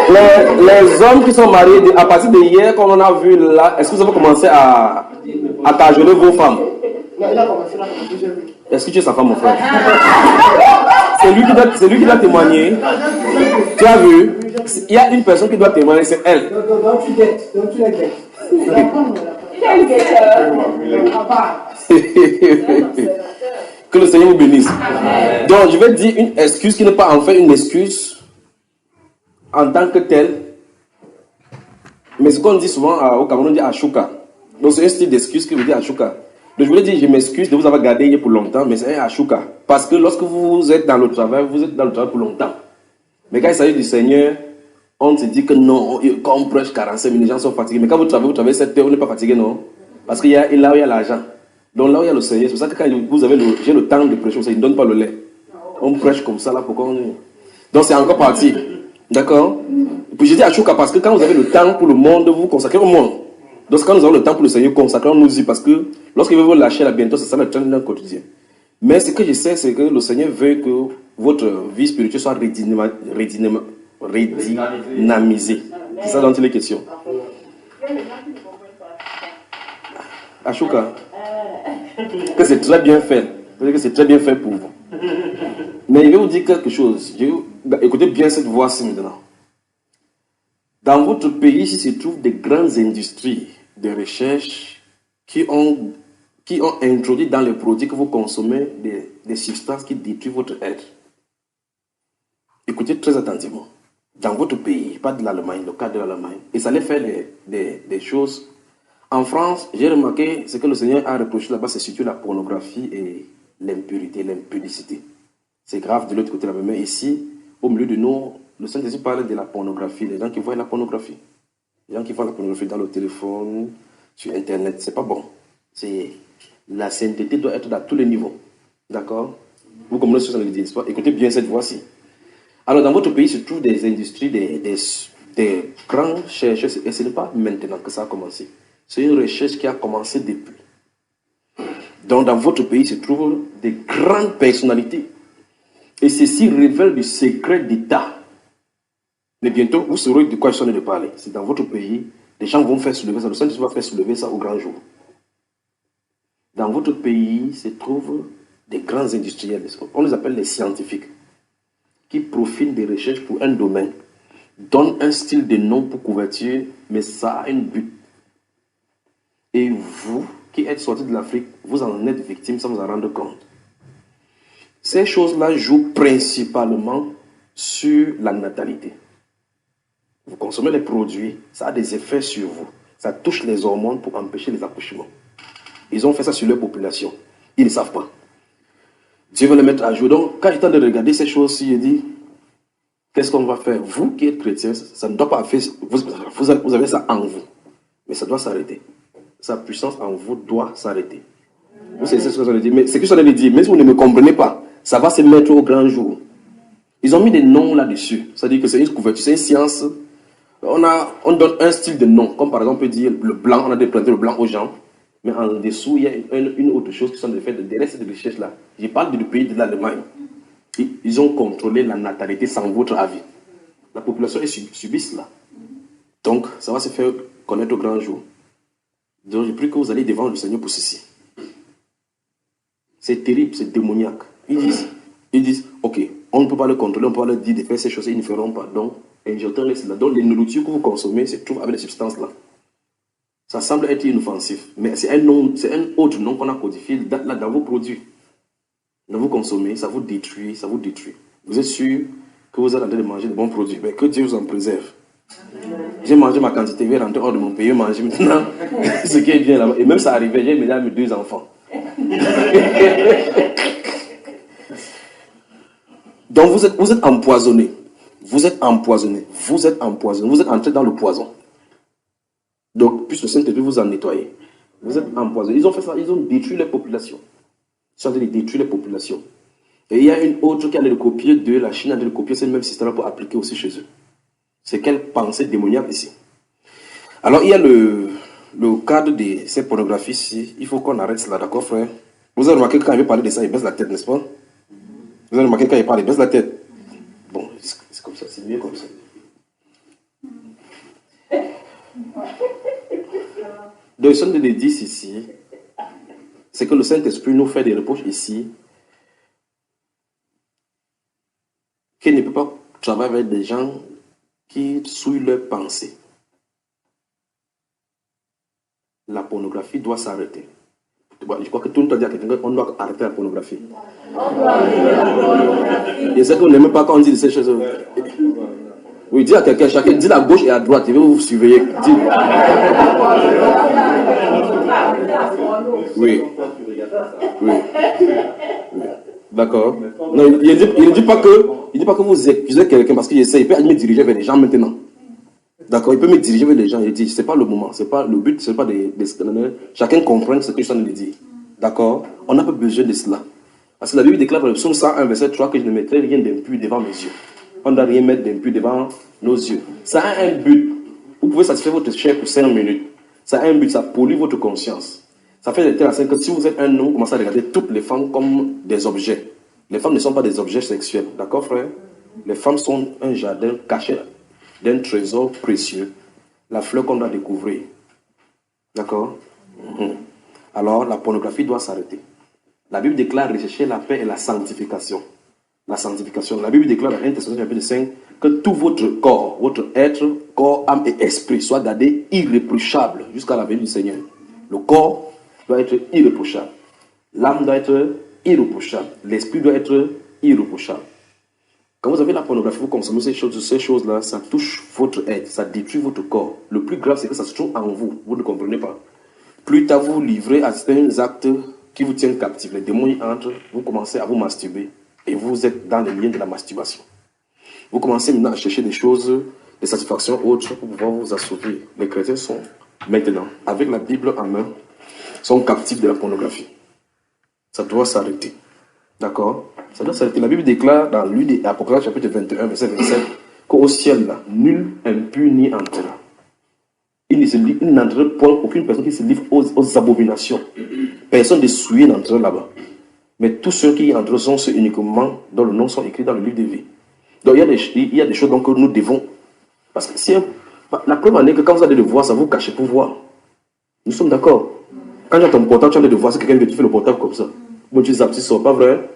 Les hommes qui sont mariés, à partir de hier, comme on a vu là, est-ce que vous avez commencé à cajoler vos femmes? Est-ce que tu es sa femme, mon frère? C'est lui qui doit témoigner. Tu as vu? Il y a une personne qui doit témoigner, c'est elle. Que le Seigneur vous bénisse. Donc, je vais dire une excuse qui n'est pas en fait une excuse en tant que telle. Mais ce qu'on dit souvent au Cameroun, on dit Ashuka. Donc, c'est un style d'excuse qui veut dire Ashuka. Donc, je voulais dire, je m'excuse de vous avoir gardé pour longtemps, mais c'est un Ashuka. Parce que lorsque vous êtes dans le travail, vous êtes dans le travail pour longtemps. Mais quand il s'agit du Seigneur, on se dit que non, quand on prêche 45 minutes, les gens sont fatigués. Mais quand vous travaillez 7 heures, on n'est pas fatigué, non? Parce qu'il y a là où il y a l'argent. Donc là où il y a le Seigneur, c'est pour ça que quand vous avez j'ai le temps de prêcher, il ne donne pas le lait. On prêche comme ça là pour qu'on... Donc c'est encore parti. D'accord? Puis je dis à Chouka parce que quand vous avez le temps pour le monde, vous vous consacrez au monde. Donc quand nous avons le temps pour le Seigneur, consacrons-nous-y parce que lorsqu'il veut vous lâcher là bientôt, c'est ça le train d'un quotidien. Mais ce que je sais, c'est que le Seigneur veut que votre vie spirituelle soit redynamisée. C'est ça dont il est question. Ashuka, que c'est très bien fait. Que c'est très bien fait pour vous. Mais je vais vous dire quelque chose. Écoutez bien cette voix-ci maintenant. Dans votre pays, ici se trouvent des grandes industries de recherche qui ont introduit dans les produits que vous consommez des substances qui détruisent votre être. Écoutez très attentivement. Dans votre pays, pas de l'Allemagne, le cas de l'Allemagne, et ça allait faire des choses. En France, j'ai remarqué ce que le Seigneur a reproché là-bas, c'est surtout la pornographie et l'impurité, l'impudicité. C'est grave de l'autre côté là-bas. Mais ici, au milieu de nous, le Saint-Esprit parle de la pornographie. Les gens qui voient la pornographie. Les gens qui voient la pornographie dans le téléphone, sur Internet, c'est pas bon. La sainteté doit être à tous les niveaux. D'accord? Vous comprenez ce que ça veut dire? Écoutez bien cette voix-ci. Alors, dans votre pays se trouvent des industries, des grands chercheurs, et ce n'est pas maintenant que ça a commencé. C'est une recherche qui a commencé depuis. Donc, dans votre pays se trouvent des grandes personnalités. Et ceci révèle du secret d'État. Mais bientôt, vous saurez de quoi je suis en train de parler. C'est dans votre pays, les gens vont faire soulever ça. Le Saint-Esprit va faire soulever ça au grand jour. Dans votre pays se trouvent des grands industriels. On les appelle les scientifiques. Qui profitent des recherches pour un domaine. Donnent un style de nom pour couverture, mais ça a un but. Et vous, qui êtes sortis de l'Afrique, vous en êtes victime sans vous en rendre compte. Ces choses-là jouent principalement sur la natalité. Vous consommez les produits, ça a des effets sur vous. Ça touche les hormones pour empêcher les accouchements. Ils ont fait ça sur leur population. Ils ne savent pas. Dieu veut les mettre à jour. Donc, quand j'étais en train de regarder ces choses-ci, je dis, qu'est-ce qu'on va faire? Vous qui êtes chrétiens, ça ne doit pas faire. Vous avez ça en vous. Mais ça doit s'arrêter. Sa puissance en vous doit s'arrêter. Vous savez ce que ça veut dire. Mais ce que ça veut dire, même si vous ne me comprenez pas, ça va se mettre au grand jour. Ils ont mis des noms là-dessus. C'est-à-dire que c'est une couverture, c'est une science. On donne un style de nom. Comme par exemple, on peut dire le blanc, on a présenté le blanc aux gens. Mais en dessous, il y a une autre chose qui sont de fait derrière cette recherche-là. Je parle du pays de l'Allemagne. Ils ont contrôlé la natalité sans votre avis. La population est subie cela. Donc, ça va se faire connaître au grand jour. Donc, je prie que vous allez devant le Seigneur pour ceci. C'est terrible, c'est démoniaque. Ils disent, ok, on ne peut pas le contrôler, on ne peut pas leur dire de faire ces choses, ils ne feront pas. Donc, injectons-les cela. Donc, les nourritures que vous consommez se trouvent avec des substances-là. Ça semble être inoffensif, mais c'est un autre nom qu'on a codifié là dans vos produits. Quand vous consommez, ça vous détruit, ça vous détruit. Vous êtes sûr que vous êtes en train de manger de bons produits, mais que Dieu vous en préserve. J'ai mangé ma quantité, je vais rentrer hors de mon pays, manger maintenant ce qui est bien là-bas. Et même ça arrivait, j'ai mes 2 enfants. Donc vous êtes empoisonné. Vous êtes empoisonné. Vous êtes empoisonné. Vous êtes entré dans le poison. Donc, puisque le Saint-Esprit vous en nettoyer. Vous êtes empoisonné. Ils ont fait ça, ils ont détruit les populations. Ils sont en train de détruire les populations. Et il y a une autre qui a le copier de la Chine, a le copier ce même système pour appliquer aussi chez eux. C'est quelle pensée démoniaque ici. Alors, il y a le cadre de ces pornographies ici. Il faut qu'on arrête cela, d'accord, frère? Vous avez remarqué que quand il veut parler de ça, il baisse la tête, n'est-ce pas? Vous avez remarqué que quand il parle, il baisse la tête. Bon, C'est mieux comme ça. Donc, ce que je dis ici, c'est que le Saint-Esprit nous fait des reproches ici, qu'il ne peut pas travailler avec des gens qui souillent leurs pensées. La pornographie doit s'arrêter. Je crois que tout le monde a dit à quelqu'un qu'on doit arrêter la pornographie. Et c'est qu'on n'aime pas quand on dit ces choses. Oui, dis à quelqu'un, chacun dit à gauche et à droite, il va vous surveiller. Dis. Oui. Oui. Oui. D'accord. Non, il ne dit pas que vous accusez quelqu'un parce qu'il essaie, il peut me diriger vers les gens maintenant. D'accord, il peut me diriger vers les gens. Il dit, c'est pas le moment, c'est pas le but, c'est pas des chacun comprenne ce que je suis en train de dire. D'accord. On n'a pas besoin de cela. Parce que la Bible déclare dans le psaume 101, verset 3, que je ne mettrai rien d'impur devant mes yeux. On ne doit rien mettre d'impur devant nos yeux. Ça a un but. Vous pouvez satisfaire votre chair pour 5 minutes. Ça a un but, ça pollue votre conscience. Ça fait de telle façon que si vous êtes un homme, vous commencez à regarder toutes les femmes comme des objets. Les femmes ne sont pas des objets sexuels. D'accord, frère? Les femmes sont un jardin caché d'un trésor précieux. La fleur qu'on doit découvrir. D'accord? Alors, la pornographie doit s'arrêter. La Bible déclare rechercher la paix et la sanctification. La sanctification. La Bible déclare dans 1 Thessaloniciens chapitre 5 que tout votre corps, votre être, corps, âme et esprit soit gardé irréprochable jusqu'à la venue du Seigneur. Le corps doit être irréprochable. L'âme doit être irréprochable. L'esprit doit être irréprochable. Quand vous avez la pornographie, vous consommez ces choses-là, ça touche votre être, ça détruit votre corps. Le plus grave, c'est que ça se trouve en vous. Vous ne comprenez pas. Plus tard vous livrez à certains actes qui vous tiennent captifs. Les démons y entrent, vous commencez à vous masturber. Et vous êtes dans le lien de la masturbation. Vous commencez maintenant à chercher des choses, des satisfactions autres pour pouvoir vous assouvir. Les chrétiens sont maintenant, avec la Bible en main, sont captifs de la pornographie. Ça doit s'arrêter. D'accord? Ça doit s'arrêter. La Bible déclare dans l'Apocalypse chapitre 21, verset 27, qu'au ciel, là, nul impur n'y entrera. Il n'entrera point aucune personne qui se livre aux abominations. Personne de souillé n'entrera là-bas. Mais tous ceux qui y entrent sont ceux uniquement dont le nom sont écrits dans le livre de vie. Donc il y a des choses que nous devons. Parce que la preuve en est que quand vous allez le voir, ça vous cache pour voir. Nous sommes d'accord. Quand tu as ton portable, tu as de voir si quelqu'un veut, tu fais le portable comme ça. Bon, tu zappes, tu sors, pas vrai?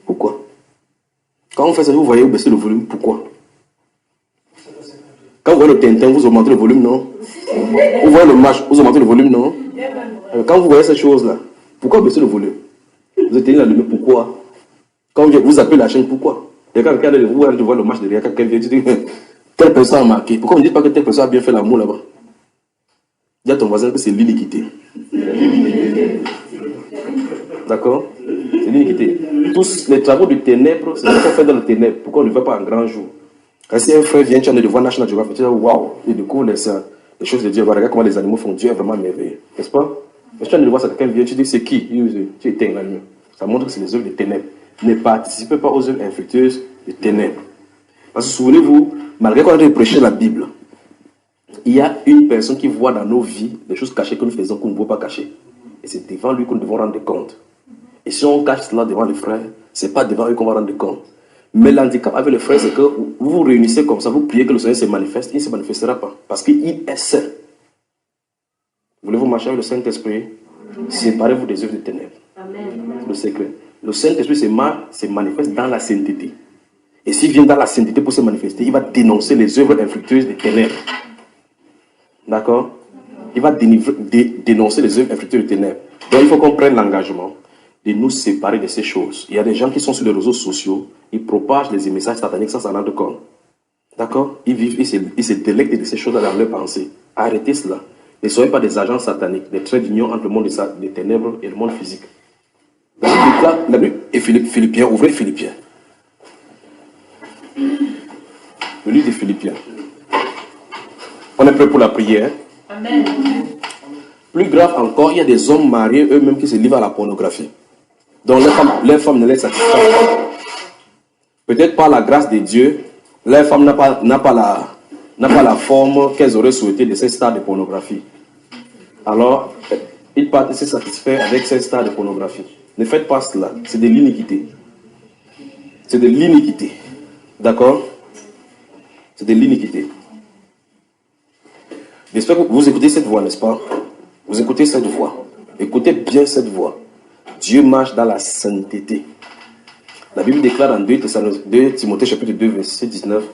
Pourquoi? Quand on fait ça, vous voyez, vous baissez le volume. Pourquoi? Quand vous voyez le Tintin, vous augmentez le volume, non? Vous voyez le match, vous augmentez le volume, non? Quand vous voyez ces choses-là, pourquoi baisser le volume? Vous êtes la lumière, pourquoi? Quand vous appelez la chaîne, pourquoi? Et quand vous voyez le match derrière, quelqu'un vient, tu dis, telle personne a marqué. Pourquoi on ne dit pas que telle personne a bien fait l'amour là-bas? Dis à ton voisin que c'est l'iniquité. D'accord? C'est l'iniquité. Tous les travaux de ténèbres, c'est ce qu'on fait dans le ténèbres. Pourquoi on ne le fait pas en grand jour? Quand si un frère vient, tu as de voir National Geographic, tu dis, waouh, il découvre les choses de Dieu. Regarde comment les animaux font. Dieu est vraiment merveilleux. N'est-ce pas? Mais tu as de voir ça, quelqu'un vient, tu dis, c'est qui? Tu éteins la lumière. Ça montre que c'est les œuvres de ténèbres. Ne participez pas aux œuvres infructueuses de ténèbres. Parce que souvenez-vous, malgré qu'on a prêché la Bible, il y a une personne qui voit dans nos vies des choses cachées que nous faisons qu'on ne veut pas cacher. Et c'est devant lui qu'on devons rendre compte. Et si on cache cela devant les frères, ce n'est pas devant eux qu'on va rendre compte. Mais l'handicap avec les frères, c'est que vous vous réunissez comme ça, vous priez que le Seigneur se manifeste, il ne se manifestera pas. Parce qu'il est saint. Voulez-vous marcher avec le Saint-Esprit? Séparez-vous des œuvres de ténèbres. Amen. Le secret. Le Saint-Esprit se manifeste dans la sainteté. Et s'il vient dans la sainteté pour se manifester, il va dénoncer les œuvres infructueuses des ténèbres. D'accord? Il va dénoncer les œuvres infructueuses des ténèbres. Donc il faut qu'on prenne l'engagement de nous séparer de ces choses. Il y a des gens qui sont sur les réseaux sociaux, ils propagent les messages sataniques sans s'en rendre compte. D'accord? Ils vivent, ils se délectent de ces choses dans leur pensée. Arrêtez cela. Ne soyez pas des agents sataniques, des traits d'union entre le monde des ténèbres et le monde physique. La Bible est Philippiens, ouvrez Philippiens. Le livre de Philippiens. On est prêt pour la prière. Amen. Plus grave encore, il y a des hommes mariés eux-mêmes qui se livrent à la pornographie. Donc les femmes ne les satisfont pas. Peut-être par la grâce de Dieu, les femmes n'a pas la forme qu'elles auraient souhaité de ces stars de pornographie. Alors, ils partent se satisfaire avec ces stars de pornographie. Ne faites pas cela, c'est de l'iniquité. C'est de l'iniquité. D'accord? C'est de l'iniquité. J'espère que vous écoutez cette voix, n'est-ce pas? Vous écoutez cette voix. Écoutez bien cette voix. Dieu marche dans la sainteté. La Bible déclare en 2 Timothée chapitre 2, verset 19,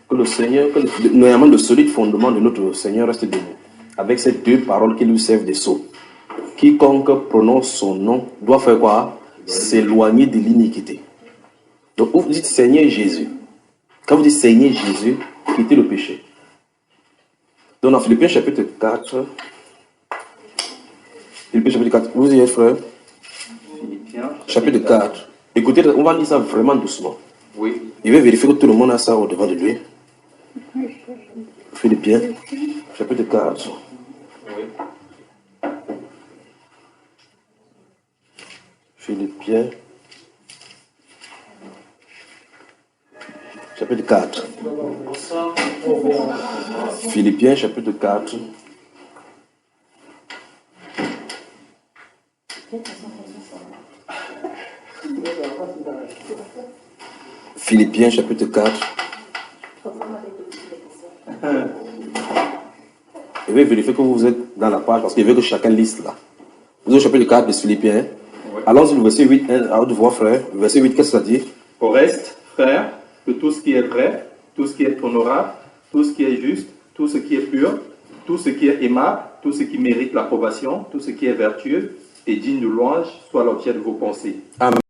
que le Seigneur, normalement le solide fondement de notre Seigneur reste debout, avec ces deux paroles qui lui servent de sceau. Quiconque prononce son nom doit faire quoi? S'éloigner de l'iniquité. Donc vous dites Seigneur Jésus. Quand vous dites Seigneur Jésus, quittez le péché. Donc dans Philippiens chapitre 4, Philippiens chapitre 4, vous y êtes frère? Philippiens chapitre 4. Écoutez, on va lire ça vraiment doucement. Oui. Il veut vérifier que tout le monde a ça au devant de lui. Philippiens chapitre 4. Oui. Philippiens chapitre 4. Philippiens chapitre 4. Philippiens chapitre 4. Je vais vérifier que vous êtes dans la page parce qu'il veut que chacun lise là. Vous êtes au chapitre 4 de Philippiens. Oui. Allons-y, le verset 8, à haute voix, frère. Le verset 8, qu'est-ce que ça dit? Au reste, frère, que tout ce qui est vrai, tout ce qui est honorable, tout ce qui est juste, tout ce qui est pur, tout ce qui est aimable, tout ce qui mérite l'approbation, tout ce qui est vertueux et digne de louange soit l'objet de vos pensées. Amen.